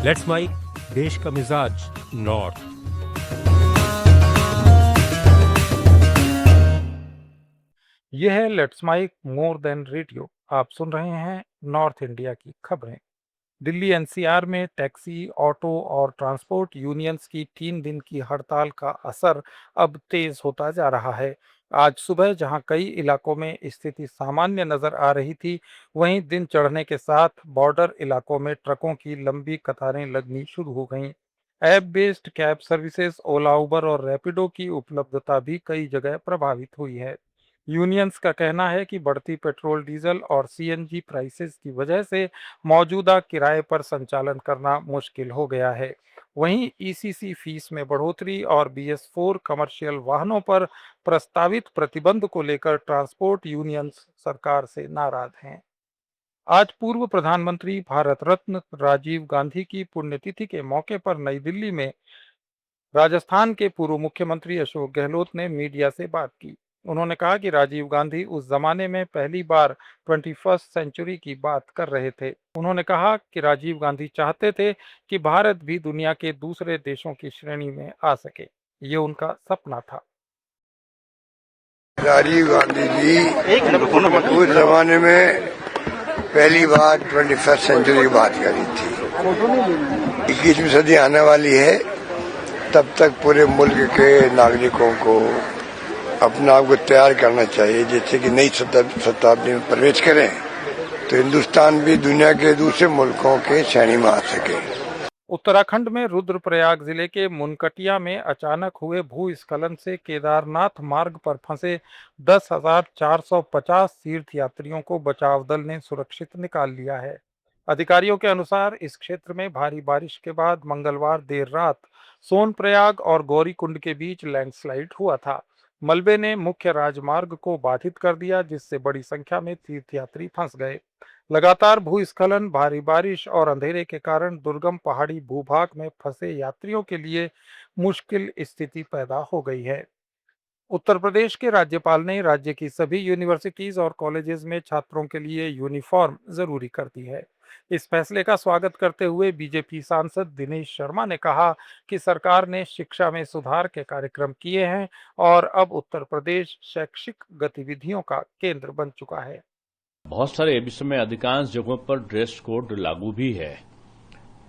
Let's mic देश का मिजाज नॉर्थ। यह है let's mike more than radio. आप सुन रहे हैं नॉर्थ इंडिया की खबरें। दिल्ली एनसीआर में टैक्सी, ऑटो और ट्रांसपोर्ट यूनियंस की 3 दिन की हड़ताल का असर अब तेज होता जा रहा है। आज सुबह जहां कई इलाकों में स्थिति सामान्य नजर आ रही थी, वहीं दिन चढ़ने के साथ बॉर्डर इलाकों में ट्रकों की लंबी कतारें लगनी शुरू हो गईं। ऐप बेस्ड कैब सर्विसेज ओला, उबर और रैपिडो की उपलब्धता भी कई जगह प्रभावित हुई है। यूनियंस का कहना है कि बढ़ती पेट्रोल, डीजल और सीएनजी प्राइसेस की वजह से मौजूदा किराए पर संचालन करना मुश्किल हो गया है। वहीं ईसीसी फीस में बढ़ोतरी और BS4 कमर्शियल वाहनों पर प्रस्तावित प्रतिबंध को लेकर ट्रांसपोर्ट यूनियंस सरकार से नाराज हैं। आज पूर्व प्रधानमंत्री भारत रत्न राजीव गांधी की पुण्यतिथि के मौके पर नई दिल्ली में राजस्थान के पूर्व मुख्यमंत्री अशोक गहलोत ने मीडिया से बात की। उन्होंने कहा कि राजीव गांधी उस जमाने में पहली बार 21st सेंचुरी की बात कर रहे थे। उन्होंने कहा कि राजीव गांधी चाहते थे कि भारत भी दुनिया के दूसरे देशों की श्रेणी में आ सके। ये उनका सपना था। राजीव गांधी जी उस जमाने में पहली बार 21st सेंचुरी की बात करी थी। 21वीं सदी आने वाली है, तब तक पूरे मुल्क के नागरिकों को अपने आप को तैयार करना चाहिए, जिससे कि नई शताब्दी में प्रवेश करें तो हिंदुस्तान भी दुनिया के दूसरे मुल्कों के श्रेणी में आ सके। उत्तराखंड में रुद्रप्रयाग जिले के मुनकटिया में अचानक हुए भूस्खलन से केदारनाथ मार्ग पर फंसे 10,450 तीर्थ यात्रियों को बचाव दल ने सुरक्षित निकाल लिया है। अधिकारियों के अनुसार इस क्षेत्र में भारी बारिश के बाद मंगलवार देर रात सोनप्रयाग और गौरीकुंड के बीच लैंडस्लाइड हुआ था। मलबे ने मुख्य राजमार्ग को बाधित कर दिया, जिससे बड़ी संख्या में तीर्थयात्री फंस गए। लगातार भूस्खलन, भारी बारिश और अंधेरे के कारण दुर्गम पहाड़ी भूभाग में फंसे यात्रियों के लिए मुश्किल स्थिति पैदा हो गई है। उत्तर प्रदेश के राज्यपाल ने राज्य की सभी यूनिवर्सिटीज और कॉलेजेस में छात्रों के लिए यूनिफॉर्म जरूरी कर दी है। इस फैसले का स्वागत करते हुए बीजेपी सांसद दिनेश शर्मा ने कहा कि सरकार ने शिक्षा में सुधार के कार्यक्रम किए हैं और अब उत्तर प्रदेश शैक्षिक गतिविधियों का केंद्र बन चुका है। बहुत सारे विश्व में अधिकांश जगहों पर ड्रेस कोड लागू भी है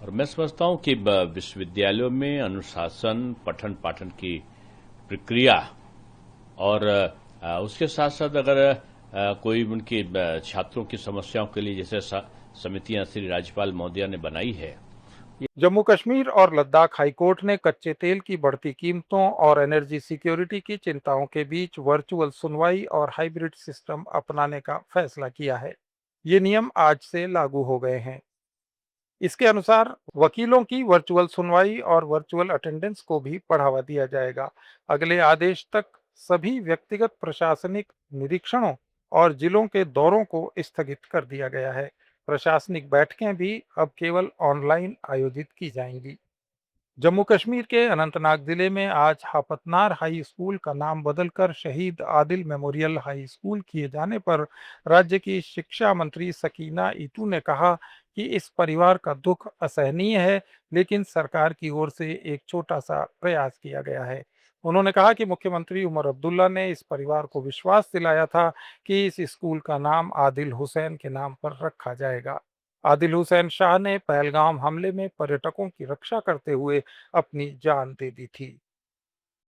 और मैं समझता हूं कि विश्वविद्यालयों में अनुशासन, पठन पाठन की प्रक्रिया और उसके साथ साथ अगर कोई उनके छात्रों की समस्याओं के लिए जैसे समितियां श्री राज्यपाल महोदया ने बनाई है। जम्मू कश्मीर और लद्दाख हाईकोर्ट ने कच्चे तेल की बढ़ती कीमतों और एनर्जी सिक्योरिटी की चिंताओं के बीच वर्चुअल सुनवाई और हाइब्रिड सिस्टम अपनाने का फैसला किया है। ये नियम आज से लागू हो गए हैं। इसके अनुसार वकीलों की वर्चुअल सुनवाई और वर्चुअल अटेंडेंस को भी बढ़ावा दिया जाएगा। अगले आदेश तक सभी व्यक्तिगत प्रशासनिक निरीक्षणों और जिलों के दौरों को स्थगित कर दिया गया है। प्रशासनिक बैठकें भी अब केवल ऑनलाइन आयोजित की जाएंगी। जम्मू कश्मीर के अनंतनाग जिले में आज हापतनार हाई स्कूल का नाम बदलकर शहीद आदिल मेमोरियल हाई स्कूल किए जाने पर राज्य की शिक्षा मंत्री सकीना ईटू ने कहा कि इस परिवार का दुख असहनीय है, लेकिन सरकार की ओर से एक छोटा सा प्रयास किया गया है। उन्होंने कहा कि मुख्यमंत्री उमर अब्दुल्ला ने इस परिवार को विश्वास दिलाया था कि इस स्कूल का नाम आदिल हुसैन के नाम पर रखा जाएगा। आदिल हुसैन शाह ने पहलगाम हमले में पर्यटकों की रक्षा करते हुए अपनी जान दे दी थी।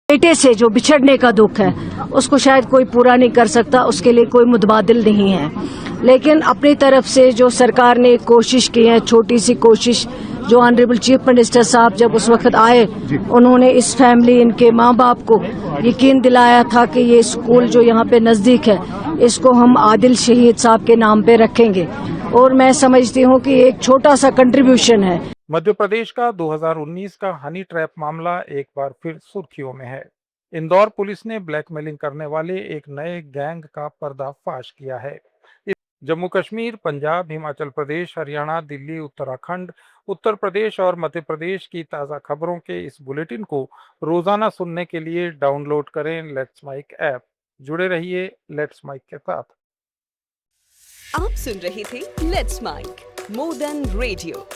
बेटे से जो बिछड़ने का दुख है उसको शायद कोई पूरा नहीं कर सकता, उसके लिए कोई मुतबादिल नहीं है। लेकिन अपनी तरफ से जो सरकार ने कोशिश की है, छोटी सी कोशिश, जो ऑनरेबल चीफ मिनिस्टर साहब जब उस वक्त आए, उन्होंने इस फैमिली, इनके माँ बाप को यकीन दिलाया था कि ये स्कूल जो यहाँ पे नजदीक है, इसको हम आदिल शहीद साहब के नाम पे रखेंगे। और मैं समझती हूँ कि एक छोटा सा कंट्रीब्यूशन है। मध्य प्रदेश का 2019 का हनी ट्रैप मामला एक बार फिर सुर्खियों में है। इंदौर पुलिस ने ब्लैकमेलिंग करने वाले एक नए गैंग का पर्दाफाश किया है। जम्मू कश्मीर, पंजाब, हिमाचल प्रदेश, हरियाणा, दिल्ली, उत्तराखंड, उत्तर प्रदेश और मध्य प्रदेश की ताज़ा खबरों के इस बुलेटिन को रोजाना सुनने के लिए डाउनलोड करें लेट्स माइक ऐप। जुड़े रहिए लेट्स माइक के साथ। आप सुन रहे थे let's mike more than radio.